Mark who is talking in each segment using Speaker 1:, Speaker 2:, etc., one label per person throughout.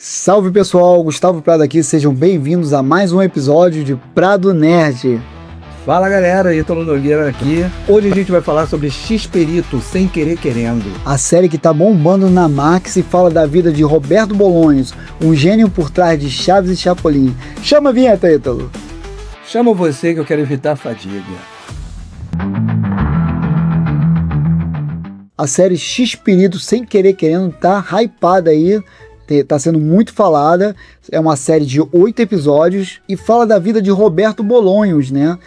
Speaker 1: Salve pessoal, Gustavo Prado aqui, sejam bem-vindos a mais um episódio de Prado Nerd.
Speaker 2: Fala galera, Ítalo Nogueira aqui. Hoje a gente vai falar sobre X-Perito, Sem Querer Querendo.
Speaker 1: A série que tá bombando na Max e fala da vida de Roberto Bolanhos, um gênio por trás de Chaves e Chapolin. Chama a vinheta, Ítalo.
Speaker 2: Chama você que eu quero evitar a fadiga.
Speaker 1: A série X-Perito, Sem Querer Querendo, tá hypada aí. Tá sendo muito falada, é uma série de 8 episódios e fala da vida de Roberto Bolanhos, né?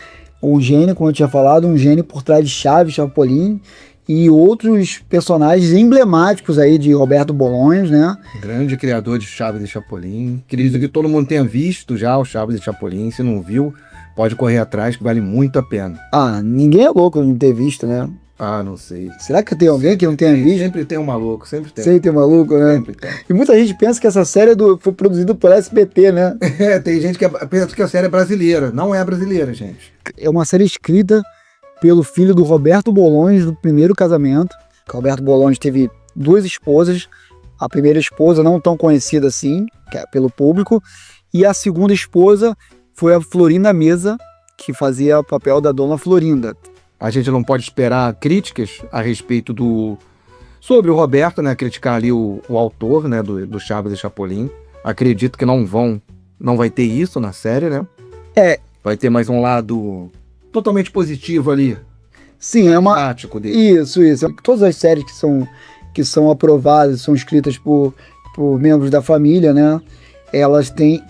Speaker 1: Um gênio, como eu tinha falado, um gênio por trás de Chaves, Chapolin e outros personagens emblemáticos aí de Roberto Bolanhos, né?
Speaker 2: Grande criador de Chaves e Chapolin. Acredito que todo mundo tenha visto já o Chaves e Chapolin. Se não viu, pode correr atrás que vale muito a pena.
Speaker 1: Ah, ninguém é louco de não ter visto, né?
Speaker 2: Ah, não sei.
Speaker 1: Será que tem alguém que não tenha visto?
Speaker 2: Sempre tem um maluco, sempre tem.
Speaker 1: Sempre tem um maluco, né?
Speaker 2: Sempre tem.
Speaker 1: E muita gente pensa que essa série foi produzida por SBT, né?
Speaker 2: Tem gente que pensa que a série é brasileira. Não é brasileira, gente.
Speaker 1: É uma série escrita pelo filho do Roberto Bolanhos, do primeiro casamento. O Roberto Bolanhos teve 2 esposas. A primeira esposa não tão conhecida assim, que é pelo público. E a segunda esposa foi a Florinda Mesa, que fazia o papel da Dona Florinda.
Speaker 2: A gente não pode esperar críticas a respeito sobre o Roberto, né? Criticar ali o autor, né? Do Chaves e Chapolin. Acredito que não vai ter isso na série, né? Vai ter mais um lado totalmente positivo ali.
Speaker 1: Sim, é uma...
Speaker 2: Prático dele.
Speaker 1: Isso. Todas as séries que são aprovadas, são escritas por membros da família, né? Elas têm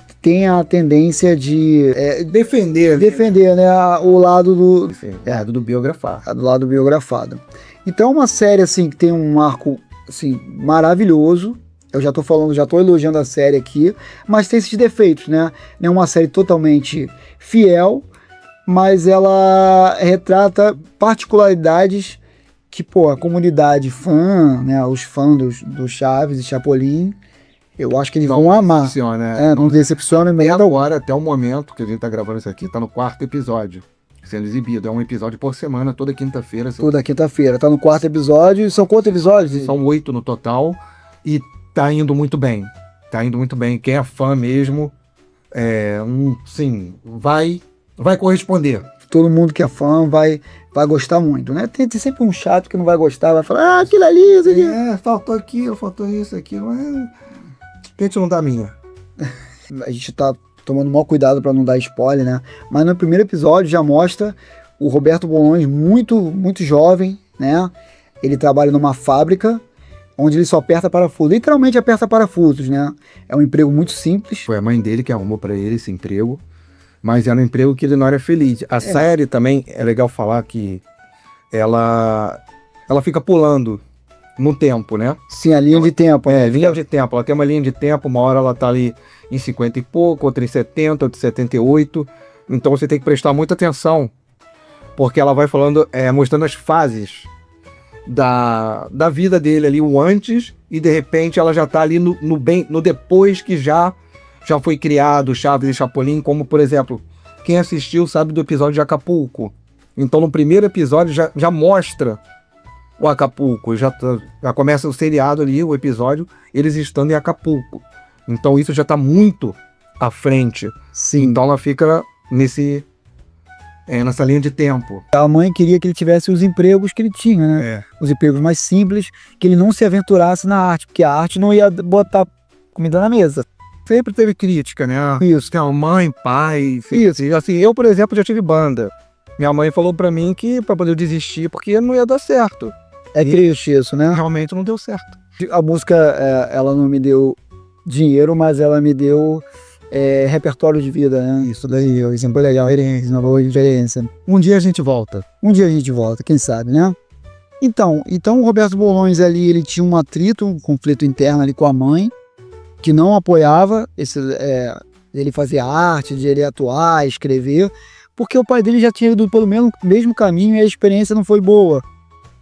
Speaker 1: a tendência de
Speaker 2: defender,
Speaker 1: né, o lado
Speaker 2: do biografado.
Speaker 1: Do lado biografado. Então é uma série assim que tem um arco assim maravilhoso. Eu já tô elogiando a série aqui, mas tem esses defeitos, né? Não é uma série totalmente fiel, mas ela retrata particularidades que, a comunidade fã, né, os fãs do Chaves e Chapolin, eu acho que eles vão amar. Não decepciona
Speaker 2: E
Speaker 1: mesmo.
Speaker 2: agora, até o momento que a gente tá gravando isso aqui, tá no 4º episódio sendo exibido. É um episódio por semana, toda quinta-feira.
Speaker 1: Toda quinta-feira. Tá no 4º episódio. São quantos episódios?
Speaker 2: São 8 no total. E tá indo muito bem. Quem é fã mesmo, vai corresponder.
Speaker 1: Todo mundo que é fã vai gostar muito, né? Tem sempre um chato que não vai gostar, vai falar, aquilo ali, isso aqui.
Speaker 2: Faltou aquilo, faltou isso, aquilo. Mas a gente não dá minha.
Speaker 1: A gente tá tomando o maior cuidado para não dar spoiler, né? Mas no primeiro episódio já mostra o Roberto Bolanhos muito, muito jovem, né? Ele trabalha numa fábrica onde ele só aperta parafusos, literalmente aperta parafusos, né? É um emprego muito simples.
Speaker 2: Foi a mãe dele que arrumou para ele esse emprego, mas era um emprego que ele não era feliz. A série também, é legal falar que ela fica pulando no tempo, né?
Speaker 1: Sim, a linha de tempo.
Speaker 2: Linha de tempo. Ela tem uma linha de tempo, uma hora ela tá ali em 50 e pouco, outra em 70, outra em 78. Então você tem que prestar muita atenção, porque ela vai falando, mostrando as fases da vida dele ali, o antes, e de repente ela já tá ali no depois que já foi criado Chaves e Chapolin, como por exemplo, quem assistiu sabe do episódio de Acapulco. Então no primeiro episódio já mostra o Acapulco, já começa o seriado ali, o episódio, eles estando em Acapulco. Então isso já está muito à frente.
Speaker 1: Sim.
Speaker 2: Então ela fica nessa linha de tempo.
Speaker 1: A mãe queria que ele tivesse os empregos que ele tinha, né? Os empregos mais simples, que ele não se aventurasse na arte, porque a arte não ia botar comida na mesa.
Speaker 2: Sempre teve crítica, né?
Speaker 1: Isso.
Speaker 2: Tem a mãe, pai... Isso. Assim, eu, por exemplo, já tive banda. Minha mãe falou pra mim que pra poder desistir, porque não ia dar certo.
Speaker 1: É triste isso, né?
Speaker 2: Realmente não deu certo.
Speaker 1: A música, ela não me deu dinheiro, mas ela me deu repertório de vida, né?
Speaker 2: Isso daí, eu sempre legal, uma boa diferença. Um dia a gente volta,
Speaker 1: quem sabe, né? Então o Roberto Bolanhos ali, ele tinha um atrito, um conflito interno ali com a mãe, que não apoiava ele fazer arte, de ele atuar, escrever, porque o pai dele já tinha ido pelo mesmo caminho e a experiência não foi boa.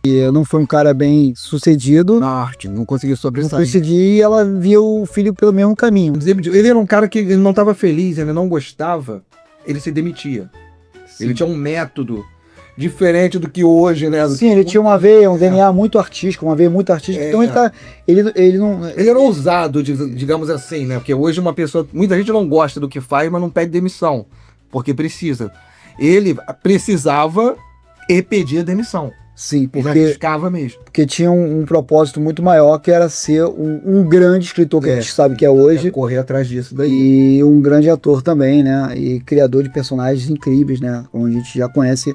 Speaker 1: E não foi um cara bem sucedido
Speaker 2: na arte, não conseguiu sobressair.
Speaker 1: E ela via o filho pelo mesmo caminho.
Speaker 2: Ele era um cara que ele não estava feliz, ele não gostava, ele se demitia. Sim. Ele tinha um método diferente do que hoje, né?
Speaker 1: Sim, ele tinha uma veia, um DNA muito artístico, uma veia muito artística. Então ele não...
Speaker 2: Ele era ousado, digamos assim, né? Porque hoje muita gente não gosta do que faz, mas não pede demissão, porque precisa. Ele precisava e pedia demissão.
Speaker 1: Sim,
Speaker 2: Ele arriscava mesmo.
Speaker 1: porque tinha um propósito muito maior, que era ser um grande escritor que a gente sabe que é hoje.
Speaker 2: Correr atrás disso daí.
Speaker 1: E um grande ator também, né? E criador de personagens incríveis, né? Como a gente já conhece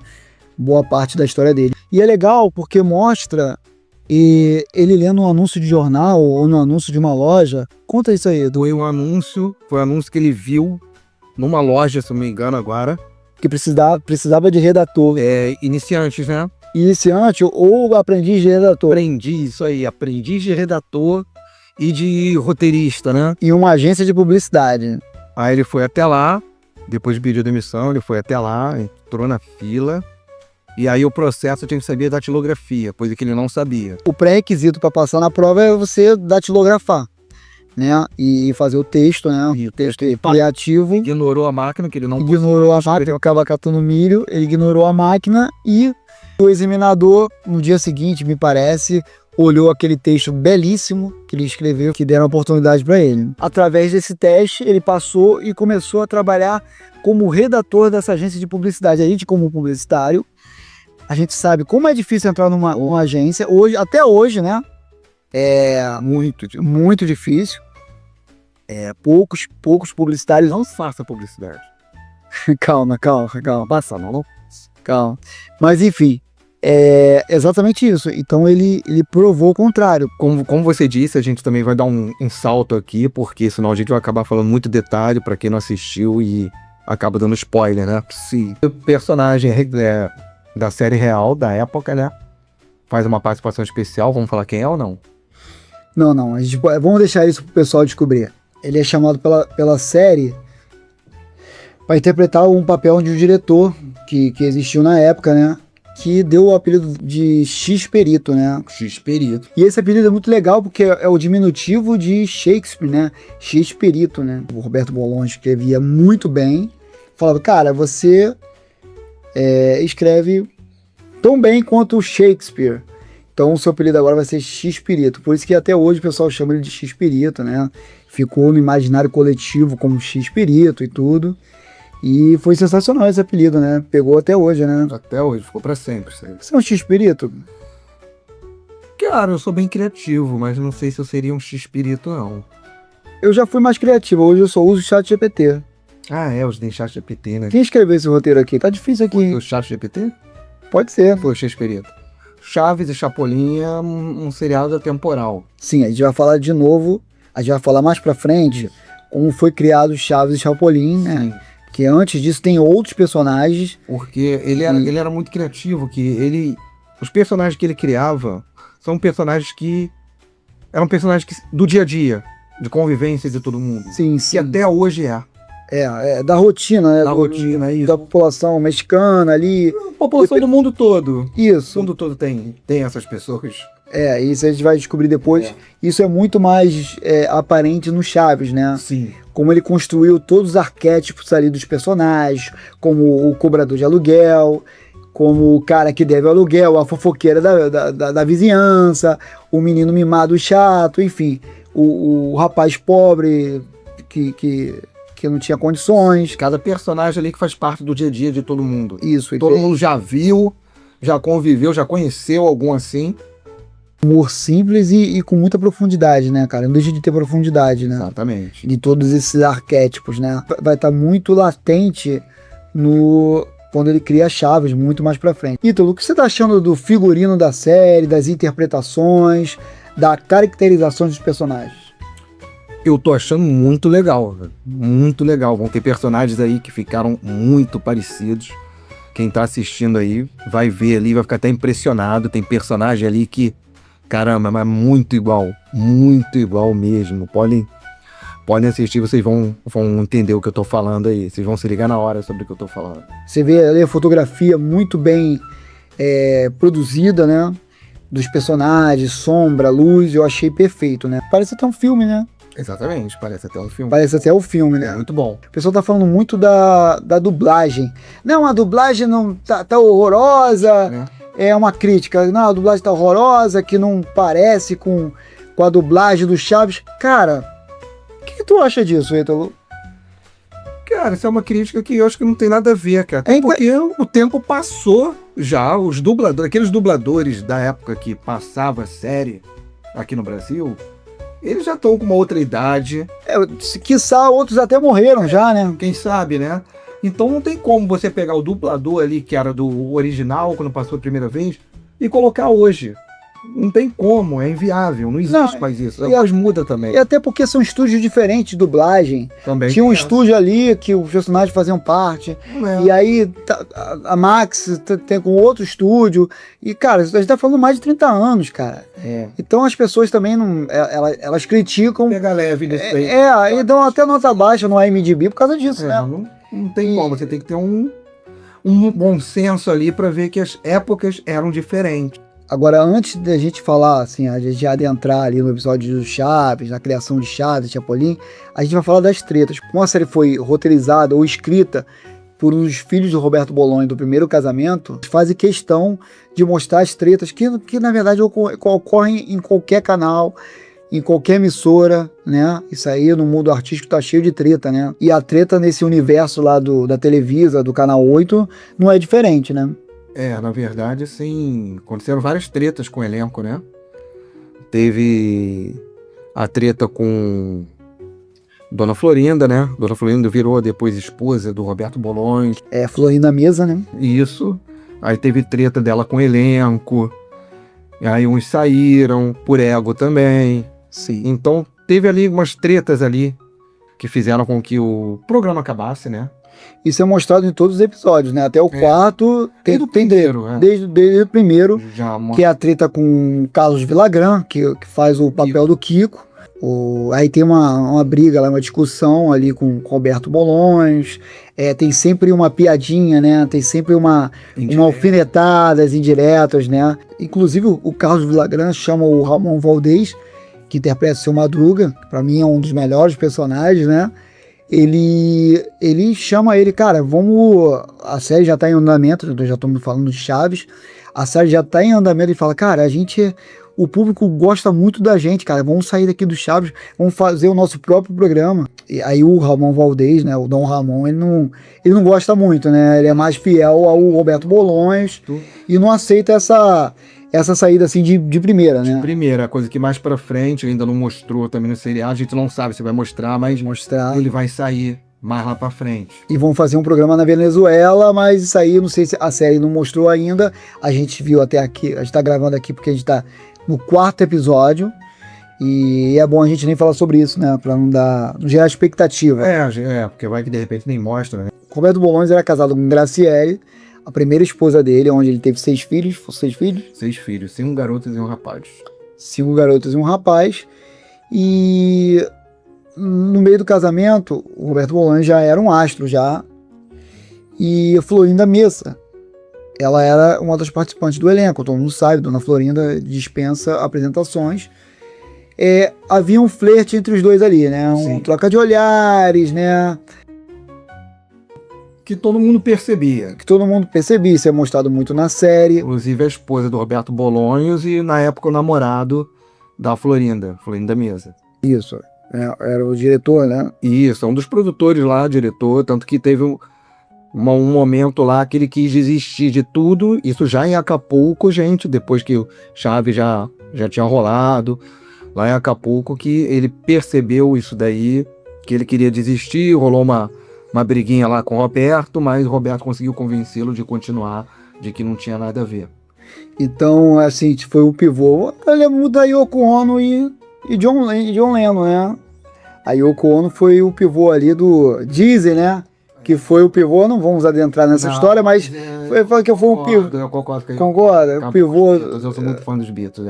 Speaker 1: boa parte da história dele. E é legal porque mostra ele lendo um anúncio de jornal ou no anúncio de uma loja. Conta isso aí, Edu.
Speaker 2: Foi um anúncio que ele viu numa loja, se não me engano agora.
Speaker 1: Que precisava de redator.
Speaker 2: Iniciantes, né?
Speaker 1: Iniciante ou aprendiz de redator.
Speaker 2: Aprendiz de redator e de roteirista, né?
Speaker 1: E uma agência de publicidade.
Speaker 2: Aí ele foi até lá, depois de pedir demissão, ele foi até lá, entrou na fila, e aí o processo tinha que saber datilografia, coisa que ele não sabia.
Speaker 1: O pré-requisito para passar na prova é você datilografar, né? E fazer o texto, né?
Speaker 2: E o texto
Speaker 1: criativo.
Speaker 2: Ignorou a máquina, que ele não
Speaker 1: Ignorou a máquina, acaba catando milho, ele ignorou a máquina e o examinador, no dia seguinte, me parece, olhou aquele texto belíssimo que ele escreveu, que deram oportunidade para ele. Através desse teste, ele passou e começou a trabalhar como redator dessa agência de publicidade. A gente, como publicitário, a gente sabe como é difícil entrar numa agência, até hoje, né? É muito difícil. Poucos publicitários...
Speaker 2: Não faça publicidade.
Speaker 1: Calma. Passa, não. Calma. Mas, enfim, é exatamente isso. Então, ele provou o contrário.
Speaker 2: Como você disse, a gente também vai dar um salto aqui, porque senão a gente vai acabar falando muito detalhe para quem não assistiu e acaba dando spoiler, né? Sim. O personagem da série real, da época, né? Faz uma participação especial. Vamos falar quem é ou não?
Speaker 1: Não. Vamos deixar isso pro pessoal descobrir. Ele é chamado pela série para interpretar um papel de um diretor que existiu na época, né? Que deu o apelido de X-Perito, né?
Speaker 2: X-Perito.
Speaker 1: E esse apelido é muito legal porque é o diminutivo de Shakespeare, né? X-Perito, né? O Roberto Bolaño escrevia muito bem. Falava, cara, você escreve tão bem quanto o Shakespeare. Então o seu apelido agora vai ser X-Perito. Por isso que até hoje o pessoal chama ele de X-Perito, né? Ficou no imaginário coletivo como X-Perito e tudo. E foi sensacional esse apelido, né? Pegou até hoje, né?
Speaker 2: Até hoje, ficou pra sempre.
Speaker 1: Você é um X-Perito?
Speaker 2: Cara, eu sou bem criativo, mas não sei se eu seria um X-Perito, não.
Speaker 1: Eu já fui mais criativo, hoje eu só uso o ChatGPT.
Speaker 2: Os tem ChatGPT, né?
Speaker 1: Quem escreveu esse roteiro aqui? Tá difícil aqui.
Speaker 2: O ChatGPT?
Speaker 1: Pode ser.
Speaker 2: Foi o X-Perito. Chaves e Chapolin é um seriado atemporal.
Speaker 1: Sim, a gente vai falar de novo, a gente vai falar mais pra frente como foi criado Chaves e Chapolin, né?
Speaker 2: Sim.
Speaker 1: Que antes disso tem outros personagens.
Speaker 2: Porque ele era muito criativo, os personagens que ele criava são personagens que eram personagens do dia a dia, de convivência de todo mundo.
Speaker 1: Sim.
Speaker 2: Que até hoje
Speaker 1: da rotina, né?
Speaker 2: Da rotina, isso.
Speaker 1: Da população mexicana ali.
Speaker 2: População do mundo todo.
Speaker 1: Isso.
Speaker 2: O mundo todo tem essas pessoas.
Speaker 1: Isso a gente vai descobrir depois. Isso é muito mais aparente no Chaves, né?
Speaker 2: Sim.
Speaker 1: Como ele construiu todos os arquétipos ali dos personagens, como o cobrador de aluguel, como o cara que deve aluguel, a fofoqueira da vizinhança, o menino mimado chato, enfim, o rapaz pobre que não tinha condições.
Speaker 2: Cada personagem ali que faz parte do dia a dia de todo mundo.
Speaker 1: Isso.
Speaker 2: Todo mundo já viu, já conviveu, já conheceu algum assim.
Speaker 1: Humor simples e com muita profundidade, né, cara? Não deixa de ter profundidade, né?
Speaker 2: Exatamente.
Speaker 1: De todos esses arquétipos, né? Vai estar muito latente quando ele cria Chaves, muito mais pra frente. Ítalo, o que você tá achando do figurino da série, das interpretações, da caracterização dos personagens?
Speaker 2: Eu tô achando muito legal, velho. Muito legal. Vão ter personagens aí que ficaram muito parecidos. Quem tá assistindo aí vai ver ali, vai ficar até impressionado. Tem personagem ali que, caramba, mas muito igual mesmo. Podem assistir, vocês vão entender o que eu tô falando aí. Vocês vão se ligar na hora sobre o que eu tô falando.
Speaker 1: Você vê ali a fotografia muito bem produzida, né? Dos personagens, sombra, luz, eu achei perfeito, né? Parece até um filme, né?
Speaker 2: Exatamente, parece até um filme.
Speaker 1: Parece até o filme, né?
Speaker 2: É muito bom.
Speaker 1: O pessoal tá falando muito da dublagem. Não, a dublagem não tá horrorosa. É uma crítica. Não, a dublagem tá horrorosa, que não parece com a dublagem do Chaves. Cara, o que tu acha disso, Ítalo?
Speaker 2: Cara, isso é uma crítica que eu acho que não tem nada a ver, cara. Porque o tempo passou já, os dubladores, aqueles dubladores da época que passava a série aqui no Brasil, eles já estão com uma outra idade.
Speaker 1: Quiçá outros até morreram já, né?
Speaker 2: Quem sabe, né? Então não tem como você pegar o dublador ali, que era do original, quando passou a primeira vez, e colocar hoje. Não tem como, é inviável, não existe mais isso. Mas muda também.
Speaker 1: E até porque são estúdios diferentes de dublagem.
Speaker 2: Também
Speaker 1: tinha um estúdio ali que os personagens faziam parte. E aí a Max tem com outro estúdio. E, cara, a gente tá falando mais de 30 anos, cara. Então as pessoas também não. Elas criticam.
Speaker 2: Pega leve nesse aí.
Speaker 1: E dão até nota baixa no IMDb por causa disso, né?
Speaker 2: Não tem como, você tem que ter um bom senso ali para ver que as épocas eram diferentes.
Speaker 1: Agora, antes da gente falar, assim, a gente adentrar ali no episódio do Chaves, na criação de Chaves, Chapolin, a gente vai falar das tretas. Como a série foi roteirizada ou escrita por um dos filhos do Roberto Bolonha do primeiro casamento, fazem questão de mostrar as tretas que na verdade ocorrem em qualquer canal, em qualquer emissora, né? Isso aí no mundo artístico tá cheio de treta, né? E a treta nesse universo lá da Televisa, do Canal 8, não é diferente, né?
Speaker 2: Na verdade, assim, aconteceram várias tretas com o elenco, né? Teve a treta com Dona Florinda, né? Dona Florinda virou depois esposa do Roberto Bolonha.
Speaker 1: Florinda Mesa, né?
Speaker 2: Isso. Aí teve treta dela com o elenco. E aí uns saíram, por ego também.
Speaker 1: Sim.
Speaker 2: Então teve ali umas tretas ali que fizeram com que o programa acabasse, né?
Speaker 1: Isso é mostrado em todos os episódios, né? Até o quarto tem desde o primeiro, que é a treta com o Carlos Villagrán, que faz o papel do Kiko. Aí tem uma briga lá, uma discussão ali com Roberto Bolonhos. Tem sempre uma piadinha, né? Tem sempre uma alfinetadas indiretas, né? Inclusive o Carlos Villagrán chama o Ramon Valdez, que interpreta o Seu Madruga, que pra mim é um dos melhores personagens, né? Ele chama ele, cara, a série já tá em andamento, eu já tô falando de Chaves, a série já tá em andamento e fala, cara, o público gosta muito da gente, cara, vamos sair daqui do Chaves, vamos fazer o nosso próprio programa. E aí o Ramon Valdez, né, o Dom Ramon, ele não gosta muito, né, ele é mais fiel ao Roberto Bolonhas e não aceita essa saída assim de primeira, né?
Speaker 2: De primeira, a coisa que mais pra frente ainda não mostrou também no seriado, a gente não sabe se vai mostrar, mas ele vai sair mais lá pra frente.
Speaker 1: E vão fazer um programa na Venezuela, mas isso aí, não sei se a série não mostrou ainda, a gente viu até aqui, a gente tá gravando aqui porque a gente tá no 4º episódio, e é bom a gente nem falar sobre isso, né, pra não gerar expectativa.
Speaker 2: Porque vai que de repente nem mostra, né?
Speaker 1: Roberto Bolonhos era casado com Graciele, a primeira esposa dele, onde ele teve 6 filhos. 6 filhos?
Speaker 2: 6 filhos, 5 garotas e um rapaz.
Speaker 1: 5 garotas e um rapaz. E no meio do casamento, o Roberto Bolonha já era um astro já. E a Florinda Mesa, ela era uma das participantes do elenco. Todo mundo sabe, Dona Florinda dispensa apresentações. Havia um flerte entre os dois ali, né? Troca de olhares, né?
Speaker 2: Que todo mundo percebia.
Speaker 1: Isso é mostrado muito na série.
Speaker 2: Inclusive a esposa do Roberto Bolonhos e, na época, o namorado da Florinda Mesa.
Speaker 1: Isso, era o diretor, né?
Speaker 2: Isso, um dos produtores lá, diretor, tanto que teve um momento lá que ele quis desistir de tudo, isso já em Acapulco, gente, depois que o Chaves já tinha rolado, lá em Acapulco, que ele percebeu isso daí, que ele queria desistir, rolou uma briguinha lá com o Roberto, mas o Roberto conseguiu convencê-lo de continuar, de que não tinha nada a ver.
Speaker 1: Então, assim, foi o pivô. Ele muda Yoko Ono e John Lennon, né? A Yoko Ono foi o pivô ali do Dizzy, né? Que foi o pivô, não vamos adentrar nessa história, mas foi que foi o pivô.
Speaker 2: Eu concordo com ele.
Speaker 1: Concorda? O pivô.
Speaker 2: Eu sou muito fã dos Beatles,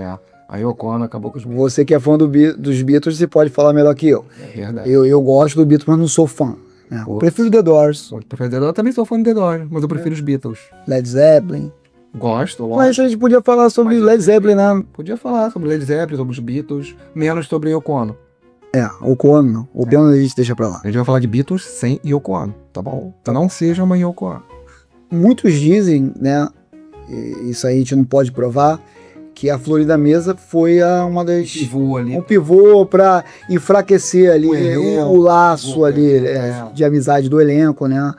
Speaker 2: A Yoko Ono acabou com os Beatles.
Speaker 1: Você que é fã dos Beatles, você pode falar melhor que eu.
Speaker 2: É verdade.
Speaker 1: Eu gosto do Beatles, mas não sou fã. Eu prefiro The Doors.
Speaker 2: Eu também sou fã de The Doors, mas eu prefiro os Beatles.
Speaker 1: Led Zeppelin.
Speaker 2: Gosto, lógico.
Speaker 1: Mas a gente podia falar sobre Led Zeppelin, né?
Speaker 2: Podia falar sobre Led Zeppelin, sobre os Beatles, menos sobre Yoko Ono.
Speaker 1: Yoko Ono não. O Ono a gente deixa pra lá.
Speaker 2: A gente vai falar de Beatles sem Yoko Ono, tá bom? Então não seja uma Yoko Ono.
Speaker 1: Muitos dizem, né, e isso aí a gente não pode provar, que a Florida Mesa foi uma das... Um pivô para enfraquecer ali o laço ali de amizade do elenco, né?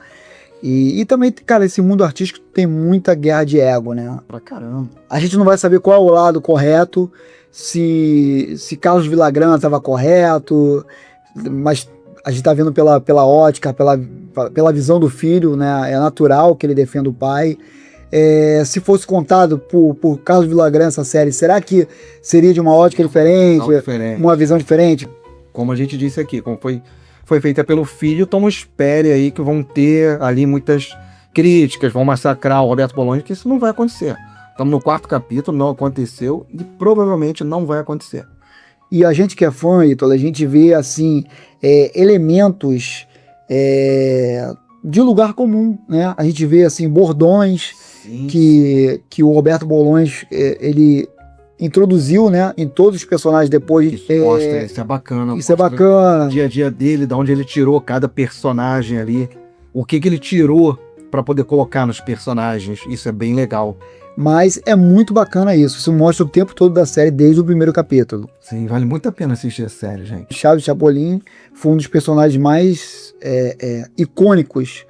Speaker 1: E também, cara, esse mundo artístico tem muita guerra de ego, né?
Speaker 2: Pra caramba.
Speaker 1: A gente não vai saber qual é o lado correto, se Carlos Villagrán estava correto, mas a gente tá vendo pela ótica, pela visão do filho, né? É natural que ele defenda o pai. Se fosse contado por Carlos Villagrán essa série, será que seria de uma ótica diferente, uma visão diferente?
Speaker 2: Como a gente disse aqui, como foi feita pelo filho, então espere aí que vão ter ali muitas críticas, vão massacrar o Roberto Bolaños, que isso não vai acontecer. Estamos no 4º capítulo, não aconteceu e provavelmente não vai acontecer.
Speaker 1: E a gente que é fã, Ítalo, a gente vê assim elementos de lugar comum, né? A gente vê assim bordões que o Roberto Bolaños ele introduziu, né, em todos os personagens depois.
Speaker 2: Isso é bacana.
Speaker 1: Isso é bacana.
Speaker 2: O dia a dia dele, de onde ele tirou cada personagem ali, o que ele tirou para poder colocar nos personagens. Isso é bem legal.
Speaker 1: Mas é muito bacana isso. Isso mostra o tempo todo da série desde o primeiro capítulo.
Speaker 2: Sim, vale muito a pena assistir a série, gente.
Speaker 1: Chaves Chapolin foi um dos personagens mais icônicos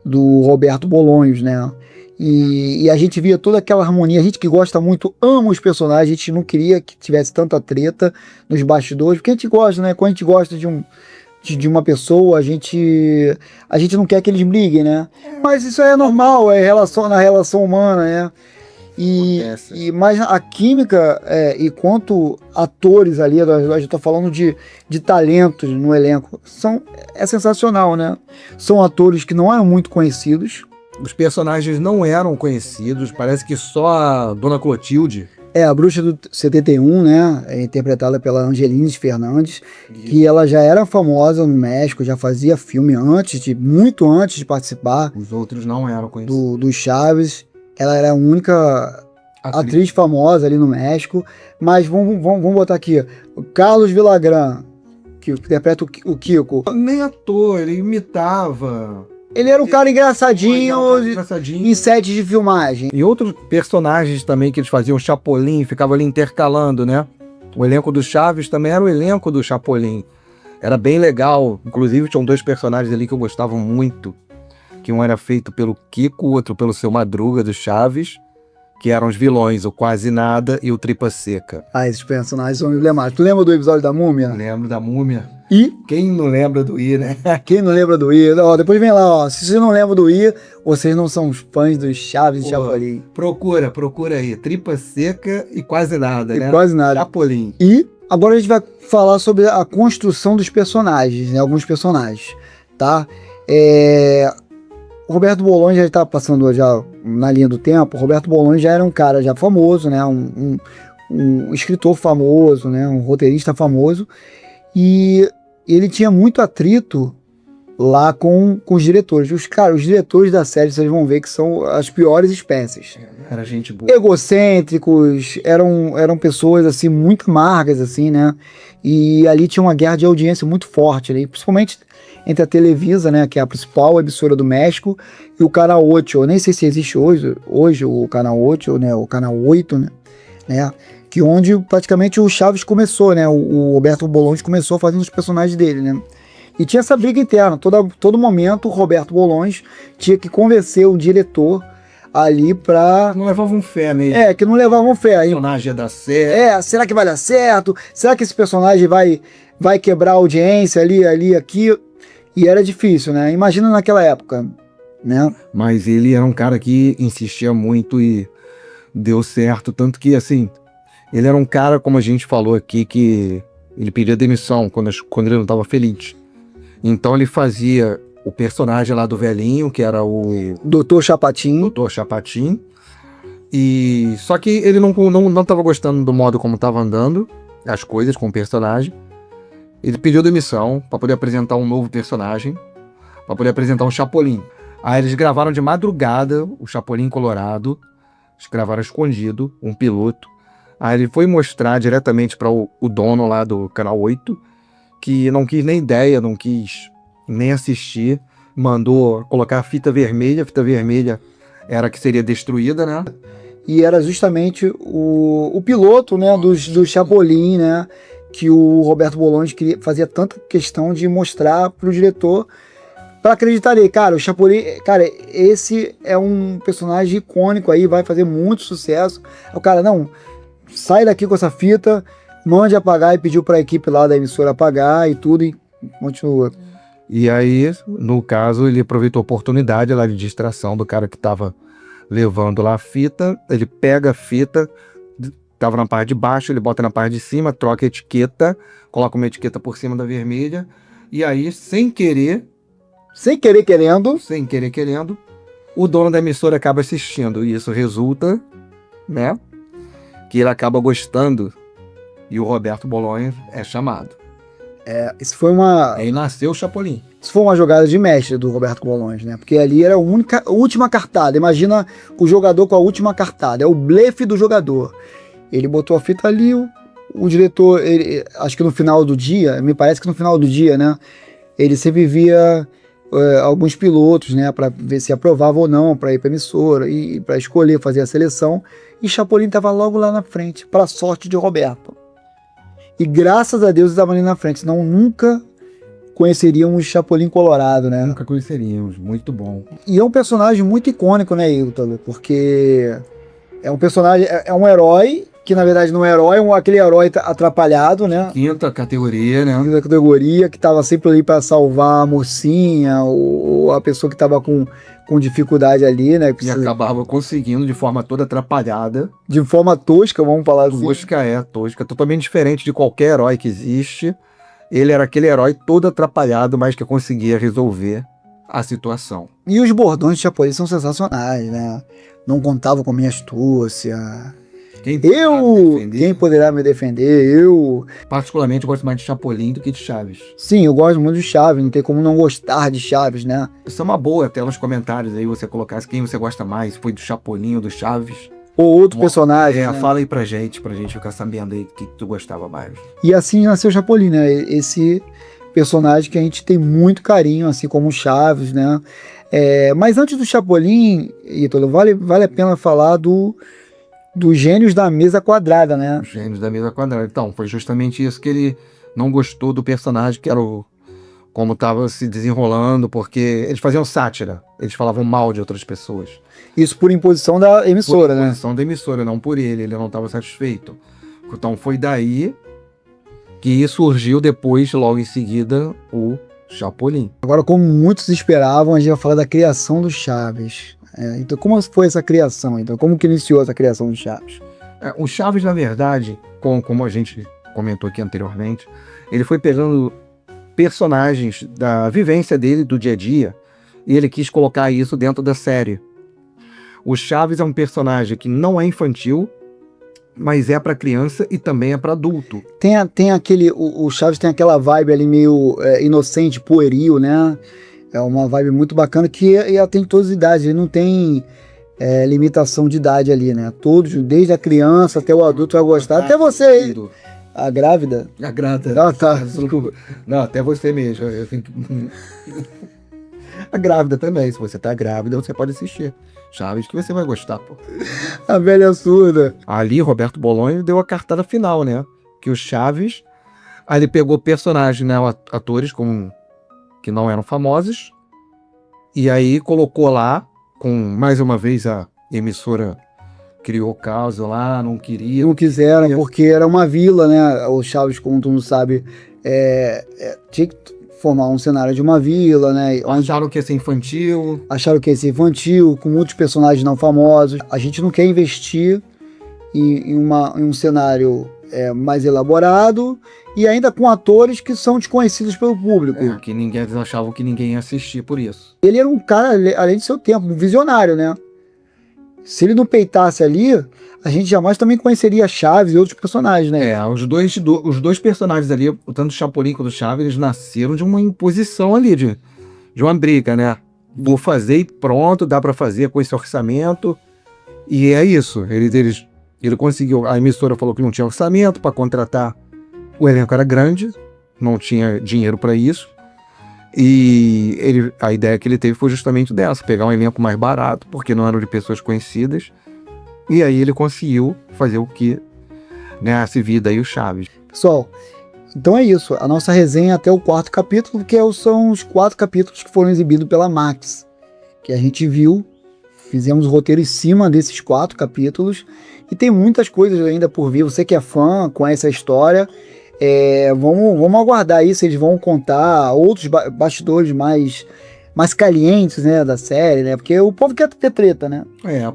Speaker 1: do Roberto Bolaños, né? E a gente via toda aquela harmonia. A gente que gosta muito, ama os personagens. A gente não queria que tivesse tanta treta nos bastidores, porque a gente gosta, né? Quando a gente gosta de uma pessoa, a gente não quer que eles briguem, né? Mas isso é normal, na relação humana, né? Mas a química, e quanto atores ali, a gente tá falando de talentos no elenco, é sensacional, né? São atores que não eram muito conhecidos.
Speaker 2: Os personagens não eram conhecidos, parece que só a Dona Clotilde.
Speaker 1: A Bruxa do 71, né? É interpretada pela Angelines Fernandes, que ela já era famosa no México, já fazia filme muito antes de participar.
Speaker 2: Os outros não eram conhecidos.
Speaker 1: Do Chaves. Ela era a única atriz famosa ali no México. Mas vamos botar aqui. O Carlos Villagrán, que interpreta o Kiko.
Speaker 2: Nem ator, ele imitava.
Speaker 1: Ele era um cara engraçadinho em sets de filmagem.
Speaker 2: E outros personagens também que eles faziam, Chapolin, ficava ali intercalando, né? O elenco do Chaves também era o elenco do Chapolin. Era bem legal. Inclusive, tinham 2 personagens ali que eu gostava muito. Que um era feito pelo Kiko, o outro pelo Seu Madruga, do Chaves. Que eram os vilões, o Quase Nada e o Tripa Seca.
Speaker 1: Esses personagens são emblemáticos. Tu lembra do episódio da Múmia?
Speaker 2: Lembro da Múmia.
Speaker 1: E?
Speaker 2: Quem não lembra do I, né?
Speaker 1: Quem não lembra do I? Depois vem lá, se você não lembra do I, vocês não são fãs dos Chaves e Chapolin.
Speaker 2: Procura aí. Tripa Seca e Quase Nada, né?
Speaker 1: Quase Nada.
Speaker 2: Chapolin.
Speaker 1: E agora a gente vai falar sobre a construção dos personagens, né? Alguns personagens, tá? O Roberto Bolaños já está passando já na linha do tempo. O Roberto Bolaños já era um cara já famoso, né? Um escritor famoso, né? Um roteirista famoso. E ele tinha muito atrito lá com os diretores. Os diretores da série, vocês vão ver que são as piores espécies.
Speaker 2: Era gente boa.
Speaker 1: Egocêntricos, eram pessoas assim muito amargas, assim, né? E ali tinha uma guerra de audiência muito forte ali, principalmente entre a Televisa, né, que é a principal emissora do México, e o Canal 8. Eu nem sei se existe hoje o Canal 8, né, o Canal 8, né, que onde praticamente o Chaves começou, né, o Roberto Bolaños começou fazendo os personagens dele, né. E tinha essa briga interna, todo momento o Roberto Bolaños tinha que convencer o diretor ali pra...
Speaker 2: Não levavam fé nele.
Speaker 1: Que não levavam fé.
Speaker 2: O personagem ia dar certo.
Speaker 1: Será que vai dar certo? Será que esse personagem vai quebrar a audiência ali, aqui? E era difícil, né? Imagina naquela época, né?
Speaker 2: Mas ele era um cara que insistia muito e deu certo. Tanto que, assim, ele era um cara, como a gente falou aqui, que ele pedia demissão quando ele não estava feliz. Então ele fazia o personagem lá do velhinho, que era o...
Speaker 1: Dr. Chapatin.
Speaker 2: Dr. Chapatin. E só que ele não estava gostando do modo como estava andando as coisas com o personagem. Ele pediu demissão para poder apresentar um novo personagem, para poder apresentar um Chapolin. Aí eles gravaram de madrugada o Chapolin Colorado, eles gravaram escondido, um piloto. Aí ele foi mostrar diretamente para o dono lá do Canal 8, que não quis nem ideia, não quis nem assistir, mandou colocar a fita vermelha era a que seria destruída, né?
Speaker 1: E era justamente o piloto, né, do Chapolin, né, que o Roberto Bolaños fazia tanta questão de mostrar pro diretor para acreditar nele. Cara, o Chapolin, cara, esse é um personagem icônico aí, vai fazer muito sucesso. O cara, não, sai daqui com essa fita, mande apagar, e pediu para a equipe lá da emissora apagar e tudo, e continua.
Speaker 2: E aí, no caso, ele aproveitou a oportunidade lá de distração do cara que estava levando lá a fita, ele pega a fita, estava na parte de baixo, ele bota na parte de cima, troca a etiqueta, coloca uma etiqueta por cima da vermelha, e aí, sem querer querendo, o dono da emissora acaba assistindo, e isso resulta, né, que ele acaba gostando, e o Roberto Bolaños é chamado.
Speaker 1: Isso foi uma...
Speaker 2: Aí nasceu o Chapolin.
Speaker 1: Isso foi uma jogada de mestre do Roberto Bolaños, né? Porque ali era a última cartada. Imagina o jogador com a última cartada. É o blefe do jogador. Ele botou a fita ali, o diretor, acho que no final do dia, me parece que no final do dia, né? Ele sempre via alguns pilotos, né? Para ver se aprovava ou não, para ir para emissora e para escolher, fazer a seleção. E Chapolin estava logo lá na frente, para a sorte de Roberto. E graças a Deus estava ali na frente, senão nunca conheceríamos Chapolin Colorado, né?
Speaker 2: Nunca conheceríamos, muito bom.
Speaker 1: E é um personagem muito icônico, né, Ítalo? Porque é um personagem, é um herói, que na verdade não é herói, aquele herói atrapalhado, né?
Speaker 2: Quinta categoria, né?
Speaker 1: Quinta categoria, que estava sempre ali para salvar a mocinha, ou a pessoa que estava com dificuldade ali, né?
Speaker 2: E acabava conseguindo de forma toda atrapalhada.
Speaker 1: De forma tosca, vamos falar assim.
Speaker 2: Tosca, totalmente diferente de qualquer herói que existe. Ele era aquele herói todo atrapalhado, mas que conseguia resolver a situação.
Speaker 1: E os bordões de Chapolin são sensacionais, né? Não contava com minha astúcia. Quem poderá me defender? Eu...
Speaker 2: Particularmente gosto mais de Chapolin do que de Chaves.
Speaker 1: Sim, eu gosto muito de Chaves, não tem como não gostar de Chaves, né?
Speaker 2: Isso é uma boa, até nos comentários aí você colocasse quem você gosta mais, se foi do Chapolin ou do Chaves.
Speaker 1: Ou outro personagem, né?
Speaker 2: Fala aí pra gente ficar sabendo aí o que tu gostava mais.
Speaker 1: E assim nasceu o Chapolin, né? Esse personagem que a gente tem muito carinho, assim como o Chaves, né? Mas antes do Chapolin, Ítalo, vale a pena falar dos gênios da mesa quadrada, né?
Speaker 2: Os gênios da mesa quadrada. Então, foi justamente isso que ele não gostou do personagem, que era como estava se desenrolando, porque eles faziam sátira, eles falavam mal de outras pessoas.
Speaker 1: Isso por imposição da emissora, né?
Speaker 2: Por imposição da emissora, não por ele não estava satisfeito. Então foi daí que surgiu depois, logo em seguida, o Chapolin.
Speaker 1: Agora, como muitos esperavam, a gente vai falar da criação do Chaves. Então, como foi essa criação? Então, como que iniciou essa criação do Chaves?
Speaker 2: O Chaves, na verdade, como a gente comentou aqui anteriormente, ele foi pegando personagens da vivência dele, do dia a dia, e ele quis colocar isso dentro da série. O Chaves é um personagem que não é infantil, mas é para criança e também é para adulto.
Speaker 1: Tem aquele... O Chaves tem aquela vibe ali meio inocente, pueril, né? É uma vibe muito bacana que atende todas as idades. Ele não tem limitação de idade ali, né? Todos, desde a criança até o adulto vai gostar. Até você, a grávida.
Speaker 2: A grávida.
Speaker 1: Ah, tá.
Speaker 2: Desculpa. Não, até você mesmo. A grávida também. Se você tá grávida, você pode assistir Chaves, que você vai gostar, pô.
Speaker 1: A velha surda.
Speaker 2: Ali, Roberto Bolaños deu a cartada final, né? Que o Chaves... Aí ele pegou personagens, né? Atores que não eram famosos. E aí colocou lá, mais uma vez a emissora criou o caos lá, não queria.
Speaker 1: Não quiseram, porque era uma vila, né? O Chaves, como tu não sabe, tinha que formar um cenário de uma vila, né?
Speaker 2: Acharam que ia ser infantil.
Speaker 1: Com muitos personagens não famosos. A gente não quer investir em um cenário mais elaborado e ainda com atores que são desconhecidos pelo público.
Speaker 2: Que eles achavam que ninguém ia assistir por isso.
Speaker 1: Ele era um cara, além de seu tempo, um visionário, né? Se ele não peitasse ali, a gente jamais também conheceria Chaves e outros personagens, né?
Speaker 2: Os dois personagens ali, tanto o Chapolin quanto o Chaves, eles nasceram de uma imposição ali, de uma briga, né? Vou fazer e pronto, dá pra fazer com esse orçamento. E é isso. Ele conseguiu, a emissora falou que não tinha orçamento para contratar, o elenco era grande, não tinha dinheiro para isso. E a ideia que ele teve foi justamente dessa, pegar um elenco mais barato, porque não eram de pessoas conhecidas. E aí ele conseguiu fazer o que, né, se viu daí o Chaves.
Speaker 1: Pessoal, então é isso. A nossa resenha até o 4º capítulo, que são os 4 capítulos que foram exibidos pela Max, que a gente viu. Fizemos o roteiro em cima desses 4 capítulos. E tem muitas coisas ainda por vir. Você que é fã, conhece a história, vamos aguardar aí se eles vão contar outros bastidores mais calientes, né, da série, né? Porque o povo quer ter treta, né?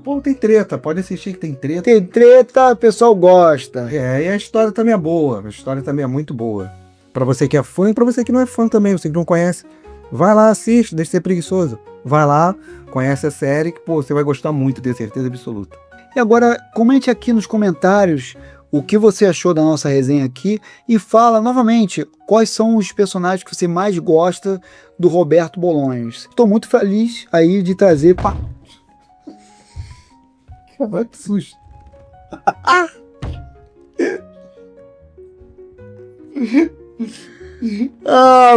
Speaker 2: Pô, tem treta. Pode assistir que tem treta.
Speaker 1: Tem treta, o pessoal gosta.
Speaker 2: E a história também é boa. A história também é muito boa. Pra você que é fã e pra você que não é fã também, você que não conhece. Vai lá, assiste, deixa de ser preguiçoso. Vai lá, conhece a série que, pô, você vai gostar muito, tenho certeza absoluta.
Speaker 1: E agora, comente aqui nos comentários o que você achou da nossa resenha aqui e fala novamente quais são os personagens que você mais gosta do Roberto Bolanhos. Estou muito feliz aí de trazer...
Speaker 2: Caramba, que susto.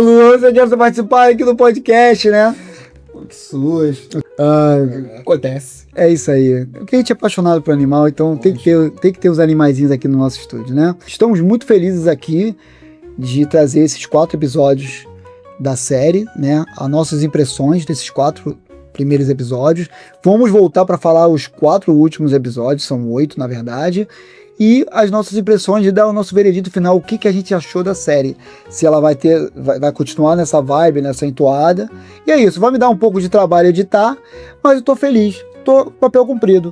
Speaker 1: Luan, você quer participar aqui do podcast, né?
Speaker 2: Que susto. Acontece.
Speaker 1: É isso aí. Porque a gente é apaixonado por animal, então tem que ter os animaizinhos aqui no nosso estúdio, né? Estamos muito felizes aqui de trazer esses 4 episódios da série, né? As nossas impressões desses 4 primeiros episódios. Vamos voltar para falar os 4 últimos episódios, são 8 na verdade. E as nossas impressões de dar o nosso veredito final, o que a gente achou da série. Se ela vai continuar nessa vibe, nessa entoada. E é isso, vai me dar um pouco de trabalho editar, mas eu tô feliz, tô papel cumprido.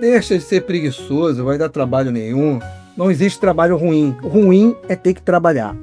Speaker 2: Deixa de ser preguiçoso, vai dar trabalho nenhum. Não existe trabalho ruim. O ruim é ter que trabalhar.